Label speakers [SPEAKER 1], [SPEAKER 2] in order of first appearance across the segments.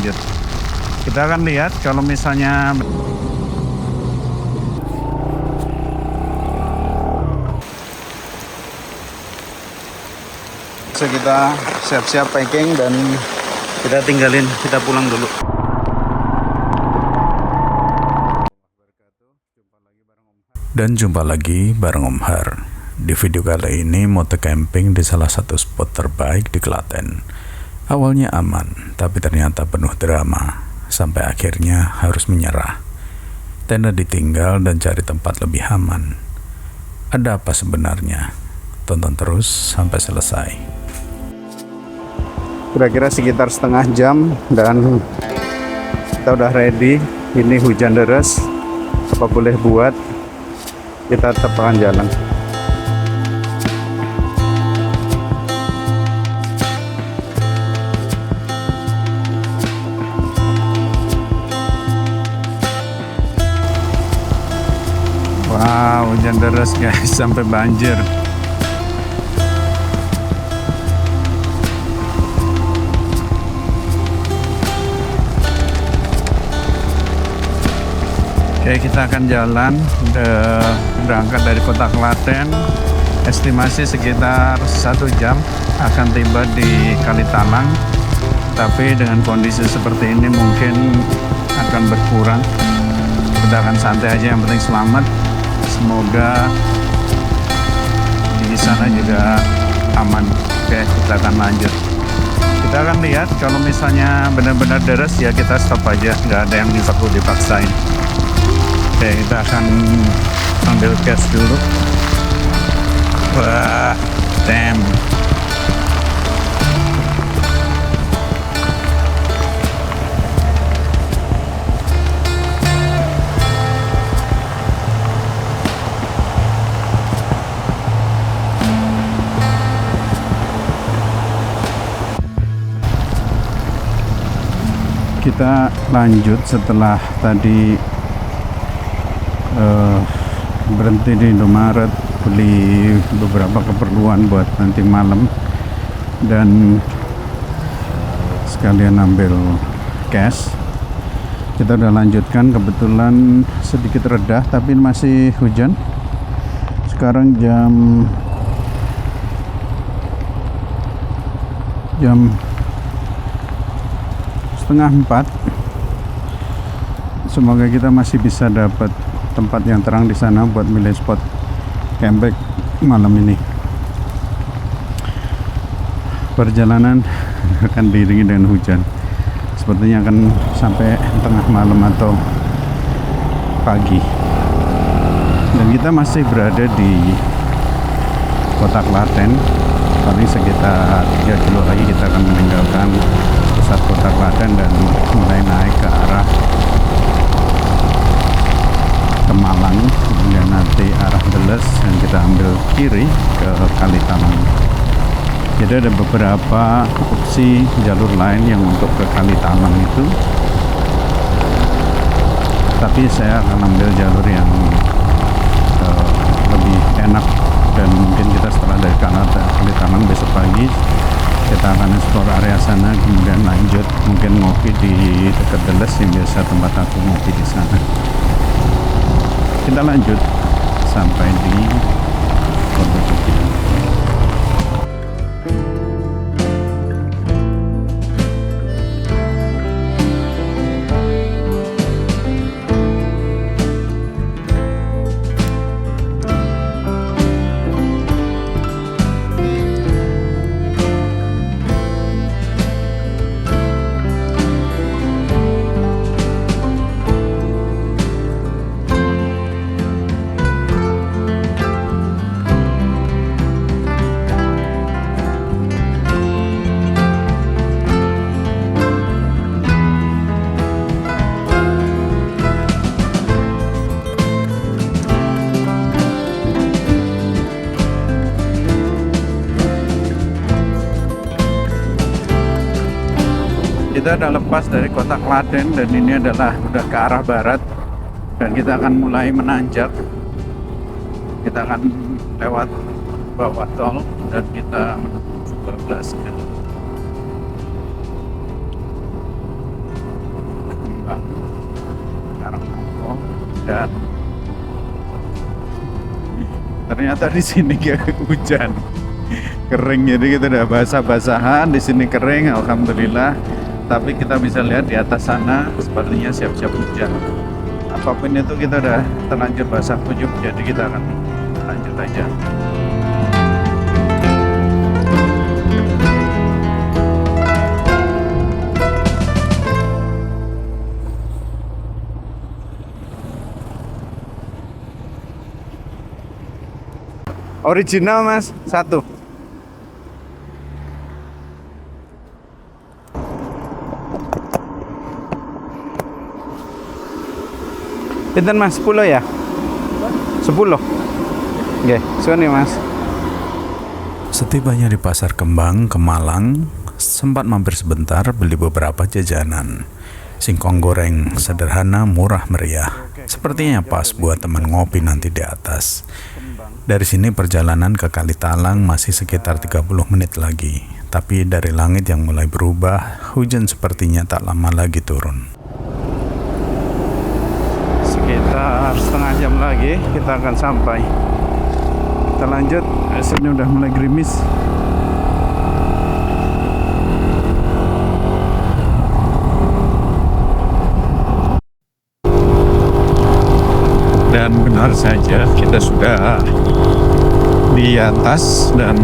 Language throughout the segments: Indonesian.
[SPEAKER 1] lanjut. Kita akan lihat kalau misalnya kita siap-siap packing dan kita pulang dulu.
[SPEAKER 2] Dan jumpa lagi bareng Om Har. Di video kali ini moto camping di salah satu spot terbaik di Klaten. Awalnya aman, tapi ternyata penuh drama, sampai akhirnya harus menyerah. Tenda ditinggal dan cari tempat lebih aman. Ada apa sebenarnya? Tonton terus sampai selesai.
[SPEAKER 1] Kira-kira sekitar setengah jam dan kita udah ready. Ini hujan deras, apa boleh buat, kita tetap akan jalan. Wow, hujan deras guys, sampai banjir. Oke, kita akan jalan berangkat dari kota Klaten. Estimasi sekitar 1 jam akan tiba di Kalitalang. Tapi dengan kondisi seperti ini mungkin akan berkurang. Kita akan santai aja, yang penting selamat. Semoga di sana juga aman. Oke, kita akan lanjut. Kita akan lihat kalau misalnya benar-benar deras ya kita stop aja, nggak ada yang bisa perlu dipaksain. Oke, kita akan ambil gas dulu. Wah, damn. Kita lanjut setelah tadi berhenti di Indomaret, beli beberapa keperluan buat nanti malam dan sekalian ambil cash. Kita udah lanjutkan, kebetulan sedikit reda tapi masih hujan. Sekarang jam 3:30. Semoga kita masih bisa dapat tempat yang terang di sana buat milih spot camping malam ini. Perjalanan akan diiringi dengan hujan. Sepertinya akan sampai tengah malam atau pagi. Dan kita masih berada di kota Klaten. Paling sekitar 3 kilo lagi kita akan meninggalkan pusat kota Klaten dan mulai naik ke arah ke Malang, kemudian nanti arah Deles dan kita ambil kiri ke Kalitalang. Jadi ada beberapa opsi jalur lain yang untuk ke Kalitalang itu, tapi saya akan ambil jalur yang lebih enak dan mungkin kita setelah dari Kalitalang besok pagi kita akan explore area sana, kemudian lanjut mungkin ngopi di dekat Deles yang biasa tempat aku ngopi di sana. Kita lanjut sampai di Kota Jogja. Kita udah lepas dari kota Klaten dan ini adalah udah ke arah barat dan kita akan mulai menanjak. Kita akan lewat bawah tol dan kita menuju 12 km. dan ternyata di sini gak hujan, kering, jadi kita udah basah-basahan, di sini kering, alhamdulillah. Tapi kita bisa lihat di atas sana sepertinya siap-siap hujan. Apapun itu kita udah terlanjur basah kuyup, jadi kita akan lanjut aja. Original mas, satu. Pinten mas, 10 ya? 10. Oke, suwun ya mas.
[SPEAKER 2] Setibanya di Pasar Kembang, Kemalang, sempat mampir sebentar beli beberapa jajanan. Singkong goreng sederhana, murah meriah. Sepertinya pas buat teman ngopi nanti di atas. Dari sini perjalanan ke Kalitalang masih sekitar 30 menit lagi. Tapi dari langit yang mulai berubah, hujan sepertinya tak lama lagi turun.
[SPEAKER 1] Sekitar setengah jam lagi kita akan sampai. Kita lanjut, sini udah mulai gerimis. Dan benar saja kita sudah di atas dan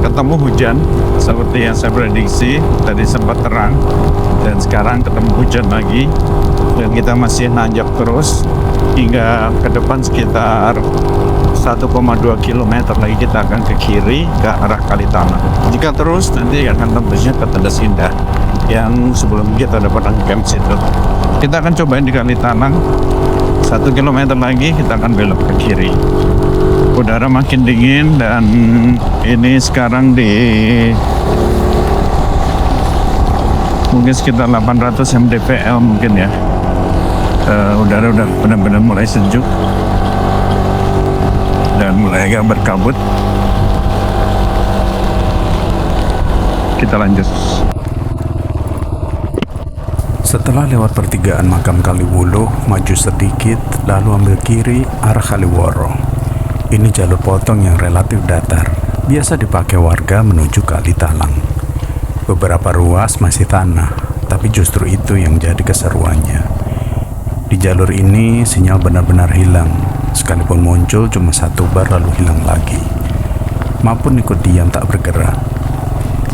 [SPEAKER 1] ketemu hujan seperti yang saya prediksi. Tadi sempat terang dan sekarang ketemu hujan lagi, dan kita masih nanjak terus hingga ke depan sekitar 1,2 km lagi kita akan ke kiri ke arah Kalitalang. Jika terus nanti akan tembusnya ke Tedas Indah yang sebelum kita dapat camp situ. Kita akan cobain di Kalitalang. 1 km lagi kita akan belok ke kiri. Udara makin dingin dan ini sekarang di mungkin sekitar 800 mdpl mungkin ya. Udara udah benar-benar mulai sejuk dan mulai agak berkabut. Kita lanjut.
[SPEAKER 2] Setelah lewat pertigaan makam Kaliwuluh, maju sedikit, lalu ambil kiri arah Kaliworo. Ini jalur potong yang relatif datar, biasa dipakai warga menuju Kalitalang. Beberapa ruas masih tanah, tapi justru itu yang jadi keseruannya. Di jalur ini sinyal benar-benar hilang, sekalipun muncul cuma satu bar lalu hilang lagi. Maupun ikut diam tak bergerak.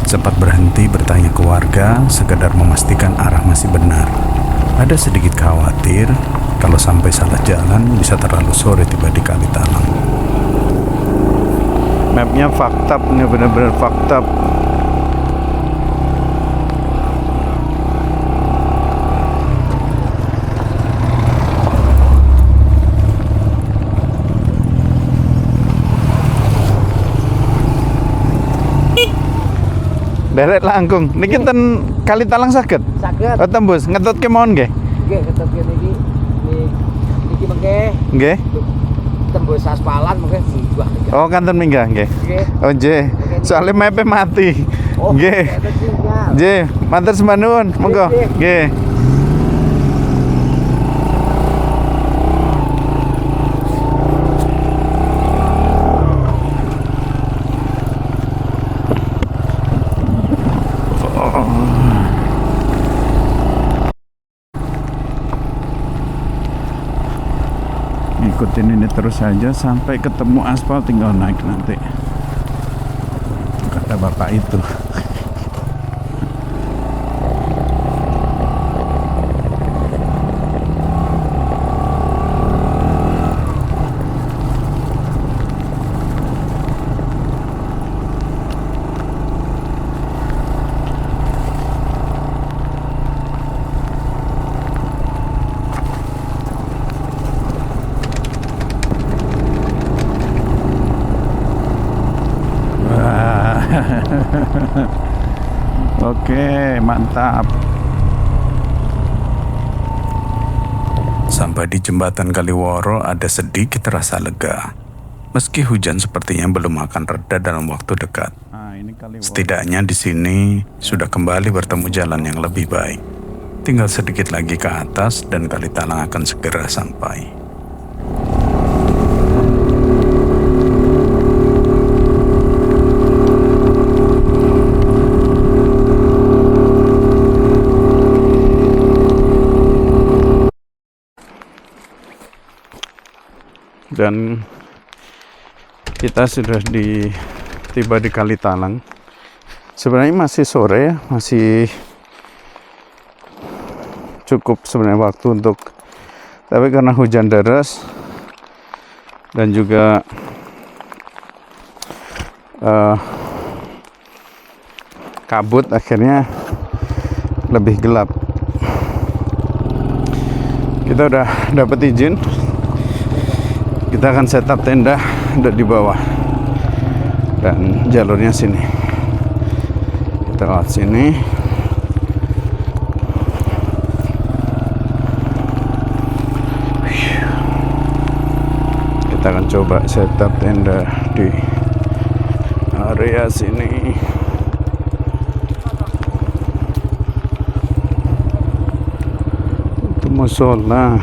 [SPEAKER 2] Sempat berhenti bertanya ke warga, sekedar memastikan arah masih benar. Ada sedikit khawatir kalau sampai salah jalan bisa terlalu sore tiba di Kalitalang.
[SPEAKER 1] Mapnya fakta, ini benar-benar fakta. Deret langkung. Niki ten Kalitalang saged.
[SPEAKER 3] Saged.
[SPEAKER 1] Oh tembus ngetutke mawon nggih.
[SPEAKER 3] Nggih, ketut kene iki mengke
[SPEAKER 1] Nggih.
[SPEAKER 3] tembus aspalan mungkin buah.
[SPEAKER 1] Oh kanten minggah nggih.
[SPEAKER 3] Nggih.
[SPEAKER 1] Oh nggih. Soale mepe mati.
[SPEAKER 3] Oh,
[SPEAKER 1] Nggih.
[SPEAKER 3] ada sinyal.
[SPEAKER 1] Nggih, matur sembah nuwun. Monggo. Nggih. Ikutin ini terus saja sampai ketemu aspal, tinggal naik nanti, kata bapak itu. Oke, mantap.
[SPEAKER 2] Sampai di jembatan Kaliworo ada sedikit rasa lega. Meski hujan sepertinya belum akan reda dalam waktu dekat.
[SPEAKER 1] Nah, ini Kaliworo.
[SPEAKER 2] Setidaknya di sini sudah kembali bertemu jalan yang lebih baik. Tinggal sedikit lagi ke atas dan Kalitalang akan segera sampai.
[SPEAKER 1] Dan kita sudah tiba di Kalitalang. Sebenarnya masih sore ya, masih cukup sebenarnya waktu untuk, tapi karena hujan deras dan juga kabut, akhirnya lebih gelap. Kita udah dapat izin. Kita akan setup tenda di bawah dan jalurnya sini. Kita lewat sini. Kita akan coba setup tenda di area sini. Itu musola.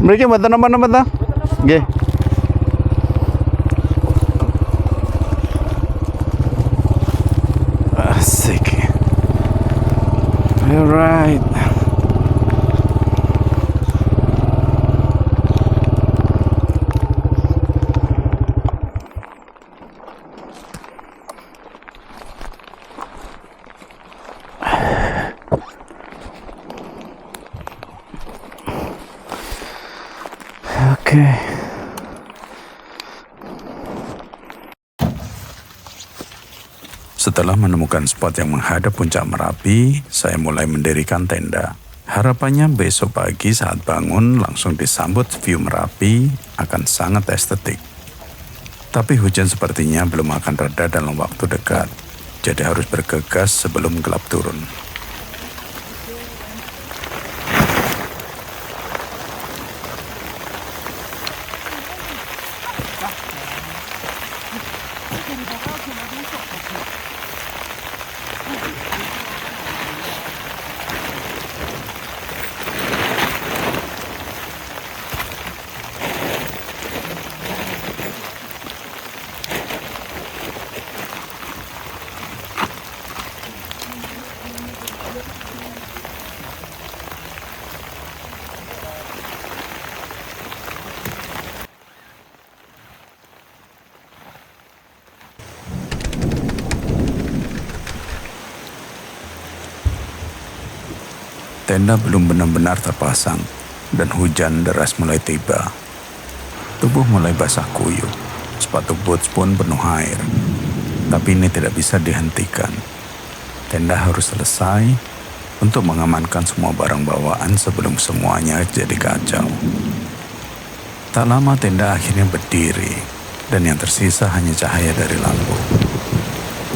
[SPEAKER 1] Mereka bata nama ta? Nggih. Asik. Alright. Oke.
[SPEAKER 2] Setelah menemukan spot yang menghadap puncak Merapi, saya mulai mendirikan tenda. Harapannya besok pagi saat bangun langsung disambut view Merapi akan sangat estetik. Tapi hujan sepertinya belum akan reda dalam waktu dekat, jadi harus bergegas sebelum gelap turun. Tenda belum benar-benar terpasang dan hujan deras mulai tiba. Tubuh mulai basah kuyup, sepatu boots pun penuh air. Tapi ini tidak bisa dihentikan. Tenda harus selesai untuk mengamankan semua barang bawaan sebelum semuanya jadi kacau. Tak lama tenda akhirnya berdiri dan yang tersisa hanya cahaya dari lampu.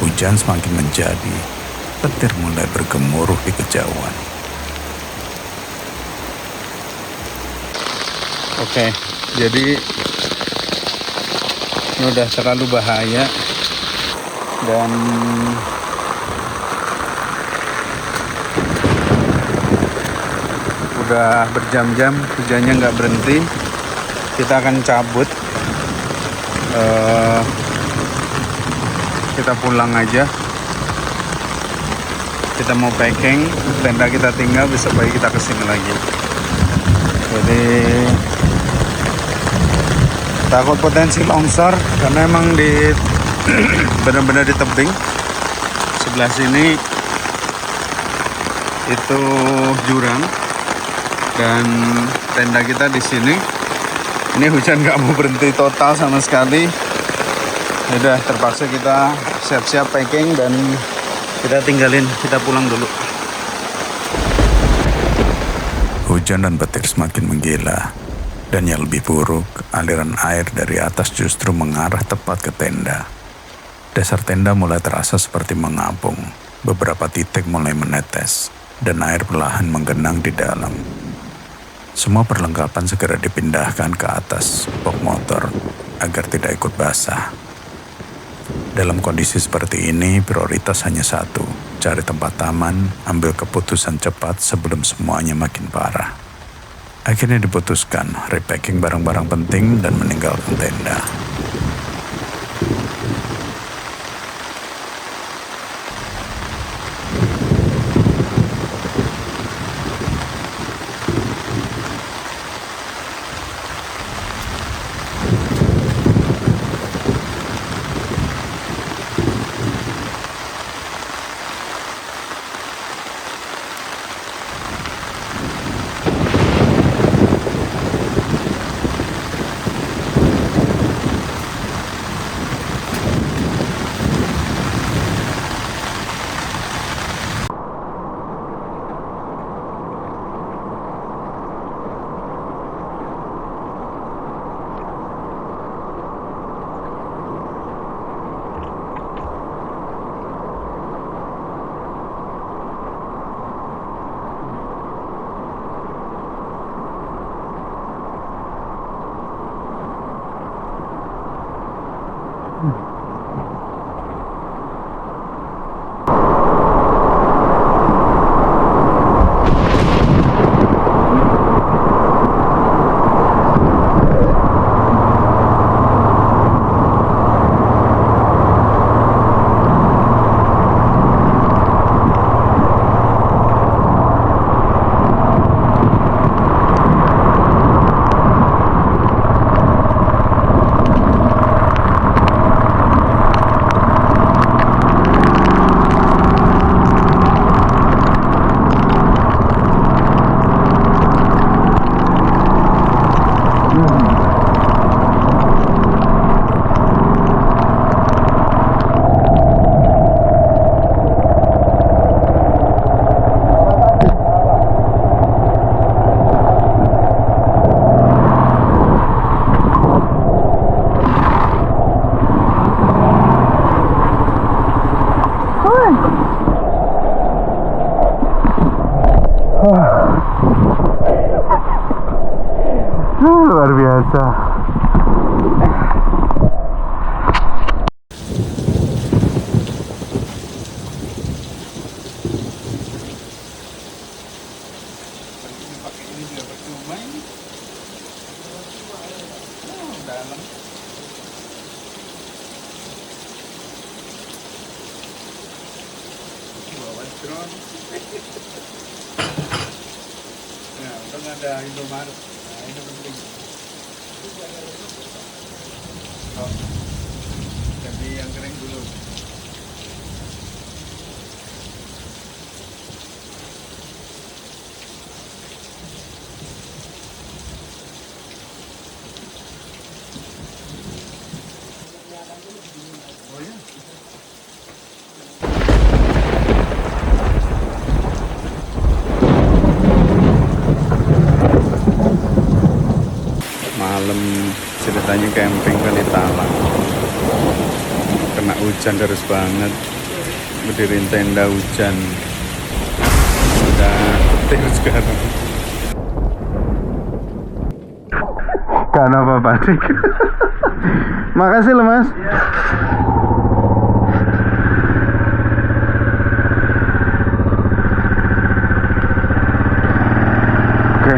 [SPEAKER 2] Hujan semakin menjadi, petir mulai bergemuruh di kejauhan.
[SPEAKER 1] Oke, jadi ini udah terlalu bahaya dan udah berjam-jam hujannya nggak berhenti. Kita akan cabut, kita pulang aja. Kita mau packing, tenda kita tinggal, besok pagi kita kesini lagi. Jadi takut potensi longsor karena emang di benar-benar di tebing sebelah sini itu jurang dan tenda kita di sini. Ini hujan nggak mau berhenti total sama sekali. Udah terpaksa kita siap-siap packing dan kita tinggalin, kita pulang dulu.
[SPEAKER 2] Hujan dan petir semakin menggila. Dan yang lebih buruk, aliran air dari atas justru mengarah tepat ke tenda. Dasar tenda mulai terasa seperti mengapung. Beberapa titik mulai menetes, dan air perlahan menggenang di dalam. Semua perlengkapan segera dipindahkan ke atas box motor agar tidak ikut basah. Dalam kondisi seperti ini, prioritas hanya satu, cari tempat aman, ambil keputusan cepat sebelum semuanya makin parah. Akhirnya diputuskan, repacking barang-barang penting dan meninggalkan tenda.
[SPEAKER 1] Luar biasa.
[SPEAKER 2] Nah, untung ada Indomaret. Nah, ini penting. Oh, jadi yang kering dulu. Oh ya.
[SPEAKER 1] Malam ceritanya camping kali Talang, kena hujan deras banget, berdiriin tenda hujan, udah terus sekarang. Karena apa panik. Makasih loh mas. Oke.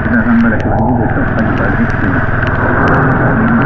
[SPEAKER 1] Kita akan balik lagi besok pagi-pagi sini.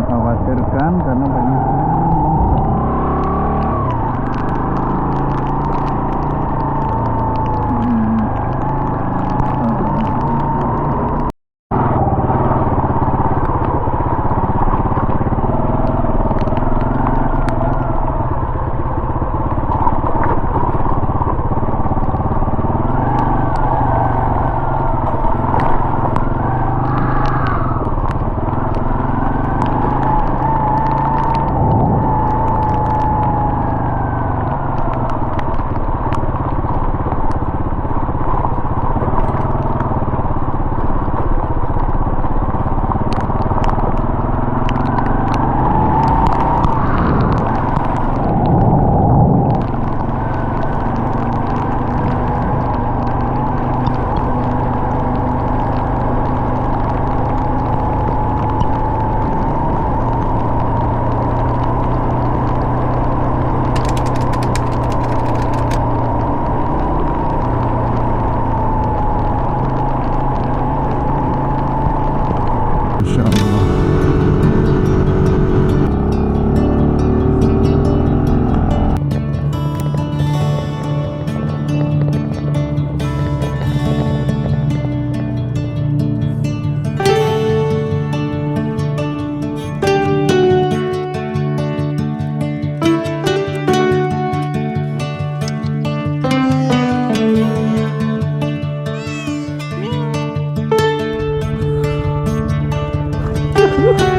[SPEAKER 1] mengkhawatirkan karena banyak Masya Allah. Woo!